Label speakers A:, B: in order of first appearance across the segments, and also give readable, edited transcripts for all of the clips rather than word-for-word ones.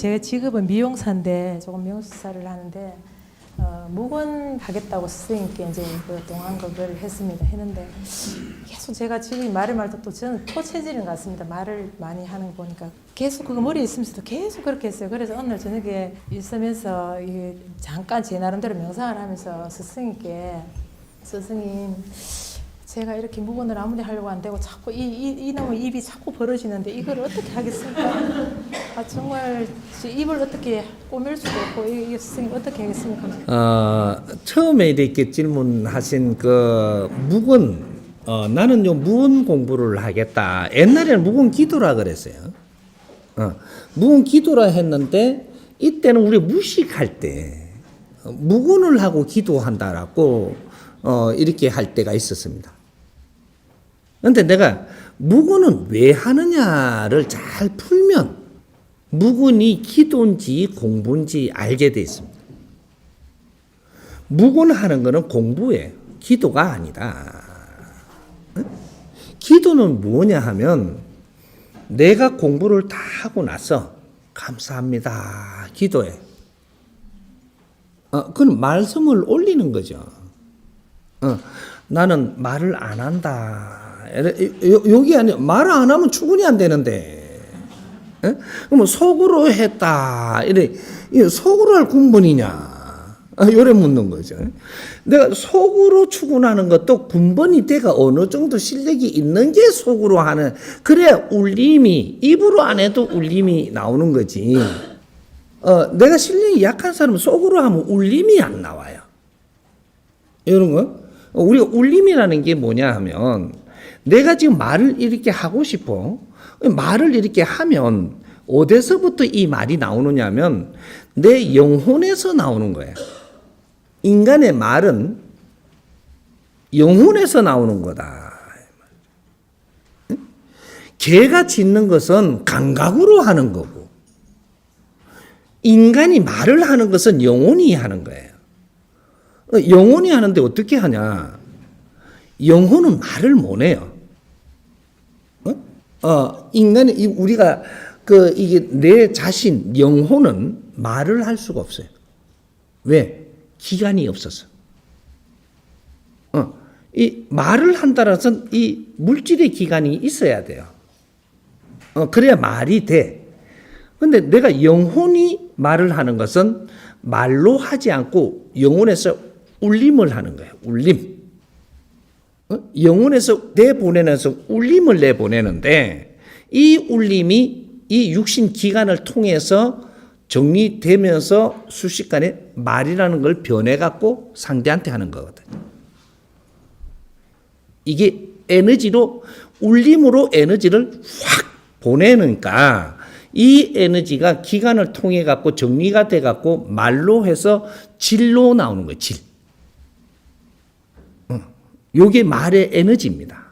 A: 제 직업은 미용사인데 조금 미용사를 하는데 묵은 하겠다고 스님께 이제 그 동안극을 했는데 계속 제가 지금 말도 또 저는 토체질인 것 같습니다. 말을 많이 하는 거 보니까 계속 그거 머리에 있으면서도 계속 그렇게 했어요. 그래서 어느 날 저녁에 있으면서 잠깐 제 나름대로 명상을 하면서 스승님께 스승님 제가 이렇게 묵은을 아무리 하려고 안 되고 자꾸 이놈의 입이 자꾸 벌어지는데 이걸 어떻게 하겠습니까? 정말 입을 어떻게 꾸밀 수도 없고 이 스승님 어떻게 하겠습니까?
B: 처음에 이렇게 질문하신 그 묵은 나는 요 묵은 공부를 하겠다. 옛날에는 묵은 기도라 그랬어요. 묵은 기도라 했는데 이때는 우리 무식할 때 묵은을 하고 기도한다라고 이렇게 할 때가 있었습니다. 그런데 내가 묵은은 왜 하느냐를 잘 풀면 묵은이 기도인지 공부인지 알게 돼 있습니다. 묵은하는 거는 공부예요. 기도가 아니다. 기도는 뭐냐 하면 내가 공부를 다 하고 나서 감사합니다. 기도해. 그건 말씀을 올리는 거죠. 나는 말을 안 한다. 여기 아니 말을 안 하면 출근이 안 되는데. 그러면 속으로 했다. 이래 속으로 할 군번이냐? 요래 묻는 거죠. 내가 속으로 추gun하는 것도 군번이 때가 어느 정도 실력이 있는 게 속으로 하는 그래야 울림이 입으로 안 해도 울림이 나오는 거지. 내가 실력이 약한 사람은 속으로 하면 울림이 안 나와요. 이런 거. 우리가 울림이라는 게 뭐냐 하면 내가 지금 말을 이렇게 하고 싶어. 말을 이렇게 하면 어디서부터 이 말이 나오느냐 하면 내 영혼에서 나오는 거야. 인간의 말은 영혼에서 나오는 거다. 개가 짖는 것은 감각으로 하는 거고 인간이 말을 하는 것은 영혼이 하는 거예요. 영혼이 하는데 어떻게 하냐? 영혼은 말을 못 해요. 인간이 우리가 이게 내 자신 영혼은 말을 할 수가 없어요. 왜? 기간이 없어서. 이 말을 한다는 것은 이 물질의 기간이 있어야 돼요. 그래야 말이 돼. 근데 내가 영혼이 말을 하는 것은 말로 하지 않고 영혼에서 울림을 하는 거예요. 울림. 영혼에서 내보내면서 울림을 내보내는데 이 울림이 이 육신 기관을 통해서 정리되면서 순식간에 말이라는 걸 변해갖고 상대한테 하는 거거든요. 이게 에너지로 울림으로 에너지를 확 보내니까 이 에너지가 기관을 통해 갖고 정리가 돼 갖고 말로 해서 질로 나오는 거예요. 질. 요게 말의 에너지입니다.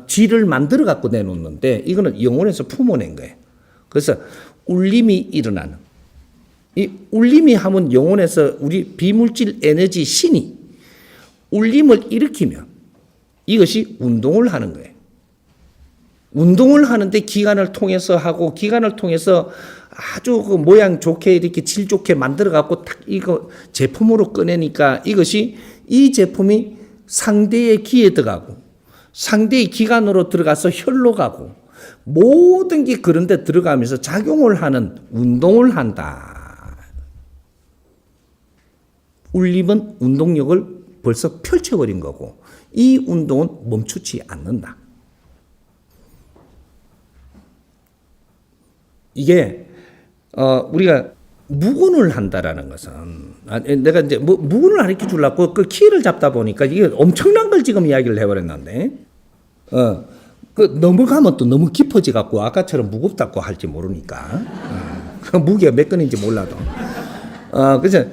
B: 질을 만들어 갖고 내놓는데 이거는 영혼에서 품어낸 거예요. 그래서 울림이 일어나는. 이 울림이 하면 영혼에서 우리 비물질 에너지 신이 울림을 일으키면 이것이 운동을 하는 거예요. 운동을 하는데 기관을 통해서 하고 기관을 통해서 아주 그 모양 좋게 이렇게 질 좋게 만들어 갖고 딱 이거 제품으로 꺼내니까 이것이 이 제품이 상대의 기에 들어가고 상대의 기관으로 들어가서 혈로 가고 모든 게 그런 데 들어가면서 작용을 하는 운동을 한다. 울림은 운동력을 벌써 펼쳐버린 거고 이 운동은 멈추지 않는다. 이게 우리가 묵은을 한다라는 것은 내가 이제 묵은을 가르쳐 주려고 그 키를 잡다 보니까 이게 엄청난 걸 지금 이야기를 해버렸는데 넘어가면 또 너무 깊어져 갖고 아까처럼 무겁다고 할지 모르니까 그 무게가 몇 건인지 몰라도 그래서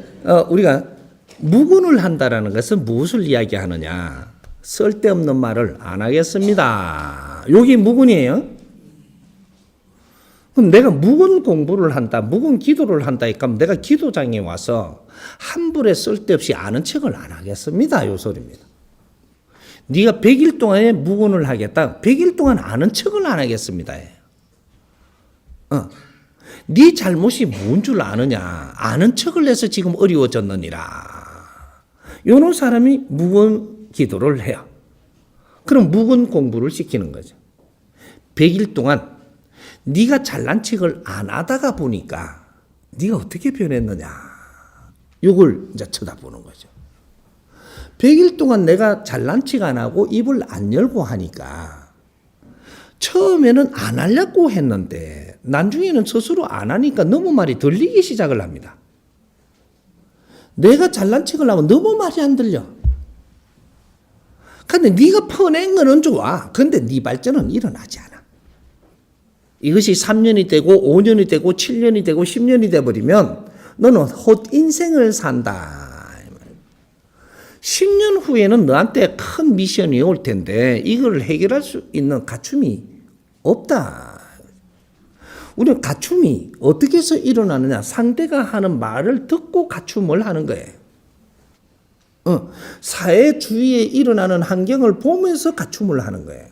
B: 우리가 묵은을 한다라는 것은 무엇을 이야기하느냐? 쓸데없는 말을 안 하겠습니다. 여기 묵은이에요. 그럼 내가 묵은 공부를 한다, 묵은 기도를 한다, 그럼 내가 기도장에 와서 함부로 쓸데없이 아는 척을 안 하겠습니다. 요 소리입니다. 네가 100일 동안에 묵은을 하겠다, 100일 동안 아는 척을 안 하겠습니다. 네 잘못이 뭔 줄 아느냐? 아는 척을 해서 지금 어려워졌느니라. 이런 사람이 묵은 기도를 해요. 그럼 묵은 공부를 시키는 거죠. 100일 동안 네가 잘난 척을 안 하다가 보니까 네가 어떻게 변했느냐? 이걸 이제 쳐다보는 거죠. 100일 동안 내가 잘난 척 안 하고 입을 안 열고 하니까 처음에는 안 하려고 했는데 나중에는 스스로 안 하니까 너무 말이 들리기 시작을 합니다. 내가 잘난 척을 하면 너무 말이 안 들려. 근데 네가 퍼낸 거는 좋아. 근데 네 발전은 일어나지 않아. 이것이 3년이 되고 5년이 되고 7년이 되고 10년이 돼버리면 너는 헛 인생을 산다. 10년 후에는 너한테 큰 미션이 올 텐데 이걸 해결할 수 있는 갖춤이 없다. 우리는 갖춤이 어떻게 해서 일어나느냐? 상대가 하는 말을 듣고 갖춤을 하는 거예요. 사회 주위에 일어나는 환경을 보면서 갖춤을 하는 거예요.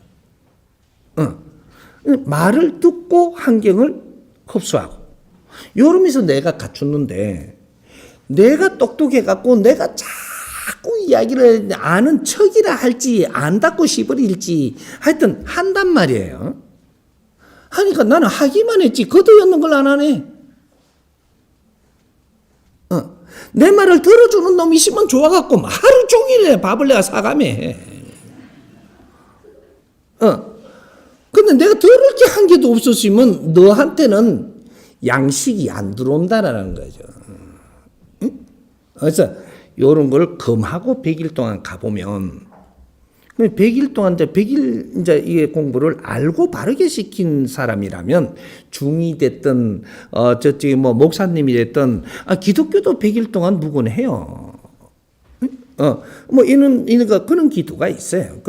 B: 말을 듣고 환경을 흡수하고. 이러면서 내가 갖추는데 내가 똑똑해갖고 내가 자꾸 이야기를 아는 척이라 할지 안다고 씹어릴지 하여튼 한단 말이에요. 하니까 나는 하기만 했지 거두였는 걸 안 하네. 내 말을 들어주는 놈이 있으면 좋아갖고 하루 종일 밥을 내가 사가며 해. 근데 내가 들을 게 한 개도 없었으면 너한테는 양식이 안 들어온다라는 거죠. 그래서 이런 걸 금하고 100일 동안 가보면 100일 동안 이제 100일 이제 이 공부를 알고 바르게 시킨 사람이라면 중이 됐든 저쪽에 뭐 목사님이 됐든 기독교도 100일 동안 묵은해요. 뭐 이런 그런 기도가 있어요.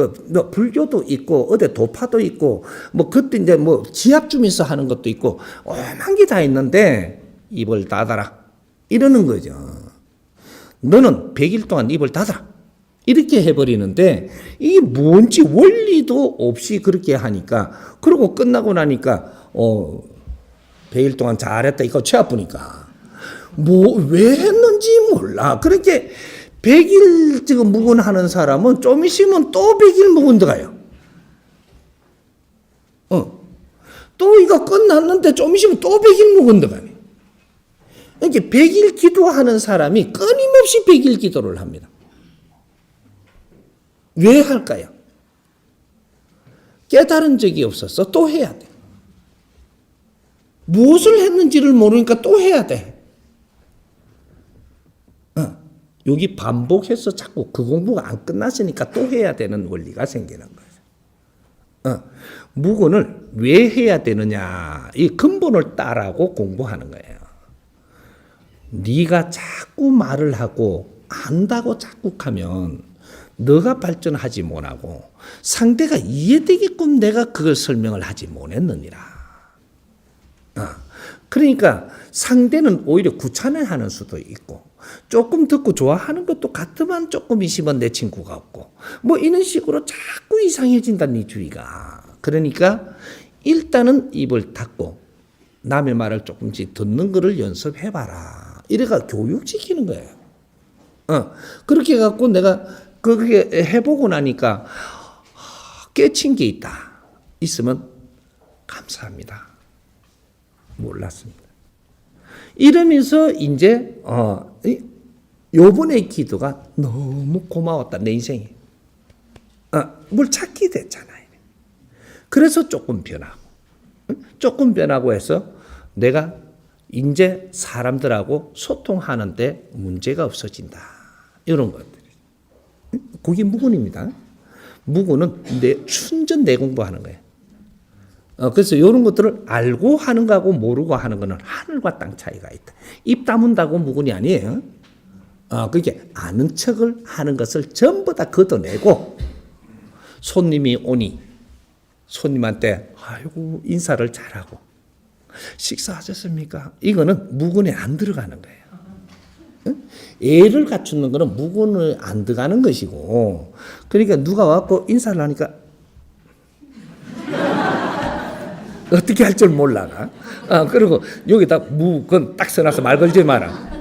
B: 불교도 있고 어디 도파도 있고 뭐 그때 이제 뭐 지압 주면서 하는 것도 있고 오만 게 다 있는데 입을 닫아라 이러는 거죠. 너는 100일 동안 입을 닫아라. 이렇게 해버리는데 이게 뭔지 원리도 없이 그렇게 하니까 그러고 끝나고 나니까 100일 동안 잘했다 이거 채 아프니까 뭐 왜 했는지 몰라. 그렇게 100일 지금 묵은하는 사람은 좀 있으면 또 100일 묵은 들어가요. 또 이거 끝났는데 좀 있으면 또 100일 묵은 들어가네. 그러니까 100일 기도하는 사람이 끊임없이 100일 기도를 합니다. 왜 할까요? 깨달은 적이 없어서 또 해야 돼. 무엇을 했는지를 모르니까 또 해야 돼. 여기 반복해서 자꾸 그 공부가 안 끝났으니까 또 해야 되는 원리가 생기는 거예요. 묵은을 왜 해야 되느냐? 이 근본을 따라고 공부하는 거예요. 네가 자꾸 말을 하고 안다고 자꾸 하면 너가 발전하지 못하고 상대가 이해되게끔 내가 그걸 설명을 하지 못했느니라. 그러니까 상대는 오히려 구차해하는 수도 있고 조금 듣고 좋아하는 것도 같으면 조금 있으면 내 친구가 없고 뭐 이런 식으로 자꾸 이상해진다 네 주의가. 그러니까 일단은 입을 닫고 남의 말을 조금씩 듣는 거를 연습해봐라. 이래가 교육시키는 거예요. 그렇게 해갖고 내가 그렇게 해보고 나니까 깨친 게 있으면 감사합니다. 몰랐습니다. 이러면서 이제 요번에 기도가 너무 고마웠다 내 인생에. 뭘 찾게 됐잖아요. 그래서 조금 변하고 해서 내가 이제 사람들하고 소통하는데 문제가 없어진다. 이런 것들. 그게 묵은입니다. 묵은은 순전 내공부하는 거예요. 그래서 이런 것들을 알고 하는 거하고 모르고 하는 거는 하늘과 땅 차이가 있다. 입 다문다고 묵은이 아니에요. 그게 아는 척을 하는 것을 전부 다 걷어내고 손님이 오니 손님한테 아이고 인사를 잘하고 식사하셨습니까? 이거는 묵은에 안 들어가는 거예요. 애를 갖추는 거는 묵은을 안 들어가는 것이고 그러니까 누가 와서 인사를 하니까 어떻게 할 줄 몰라가. 그리고 여기다 무건 딱 써놔서 말 걸지 마라.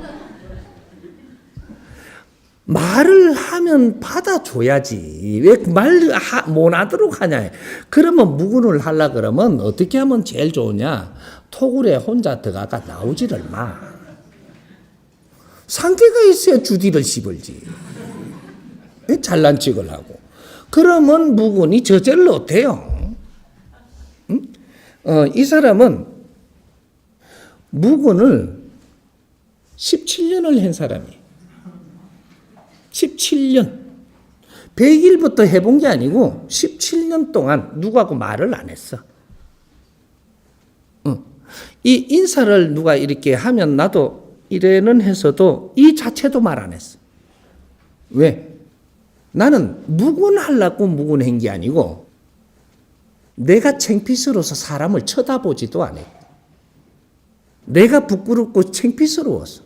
B: 말을 하면 받아줘야지. 왜 말 못 하도록 하냐. 그러면 무근을 하려 그러면 어떻게 하면 제일 좋으냐. 토굴에 혼자 들어가가 나오지를 마. 상대가 있어야 주디를 씹을지. 잘난 척을 하고. 그러면 무근이 저절로 어때요? 응? 이 사람은 무근을 17년을 한 사람이에요. 17년. 100일부터 해본 게 아니고 17년 동안 누구하고 말을 안 했어. 이 인사를 누가 이렇게 하면 나도 이래는 했어도 이 자체도 말 안 했어. 왜? 나는 무근하려고 무근한 게 아니고 내가 창피스러워서 사람을 쳐다보지도 않아. 내가 부끄럽고 창피스러웠어.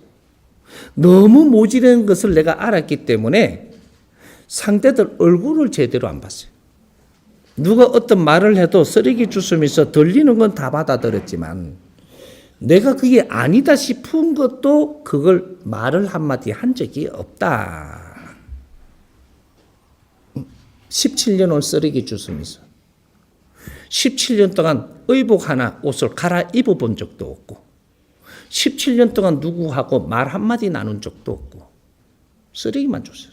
B: 너무 모질한 것을 내가 알았기 때문에 상대들 얼굴을 제대로 안 봤어요. 누가 어떤 말을 해도 쓰레기 주스면서 들리는 건 다 받아들였지만 내가 그게 아니다 싶은 것도 그걸 말을 한마디 한 적이 없다. 17년을 쓰레기 주스면서 17년 동안 의복 하나 옷을 갈아입어 본 적도 없고 17년 동안 누구하고 말 한마디 나눈 적도 없고 쓰레기만 줬어요.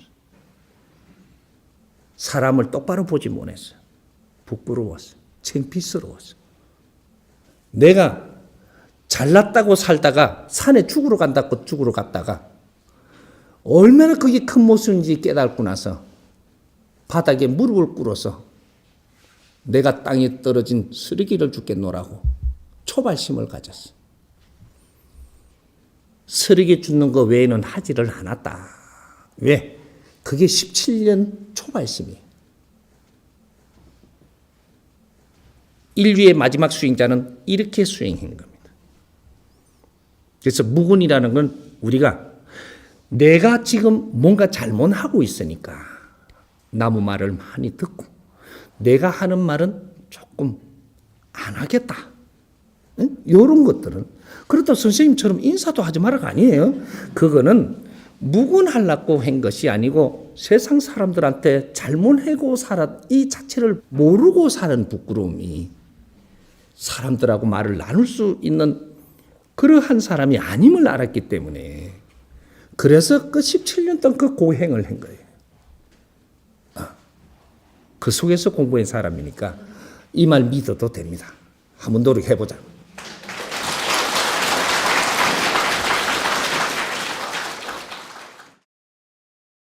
B: 사람을 똑바로 보지 못했어요. 부끄러웠어. 창피스러웠어. 내가 잘났다고 살다가 산에 죽으러 간다고 죽으러 갔다가 얼마나 그게 큰 모습인지 깨닫고 나서 바닥에 무릎을 꿇어서 내가 땅에 떨어진 쓰레기를 죽겠노라고 초발심을 가졌어. 쓰레기 줍는 거 외에는 하지를 않았다. 왜? 그게 17년 초발심이에요. 인류의 마지막 수행자는 이렇게 수행한 겁니다. 그래서 무근이라는 건 우리가 내가 지금 뭔가 잘못하고 있으니까 남의 말을 많이 듣고 내가 하는 말은 조금 안 하겠다. 응? 이런 것들은 그렇다고 선생님처럼 인사도 하지 말아가 아니에요. 그거는 무근하려고 한 것이 아니고 세상 사람들한테 잘못하고 살아 이 자체를 모르고 사는 부끄러움이 사람들하고 말을 나눌 수 있는 그러한 사람이 아님을 알았기 때문에 그래서 그 17년 동안 그 고행을 한 거예요. 그 속에서 공부한 사람이니까 이 말 믿어도 됩니다. 한번 노력해보자.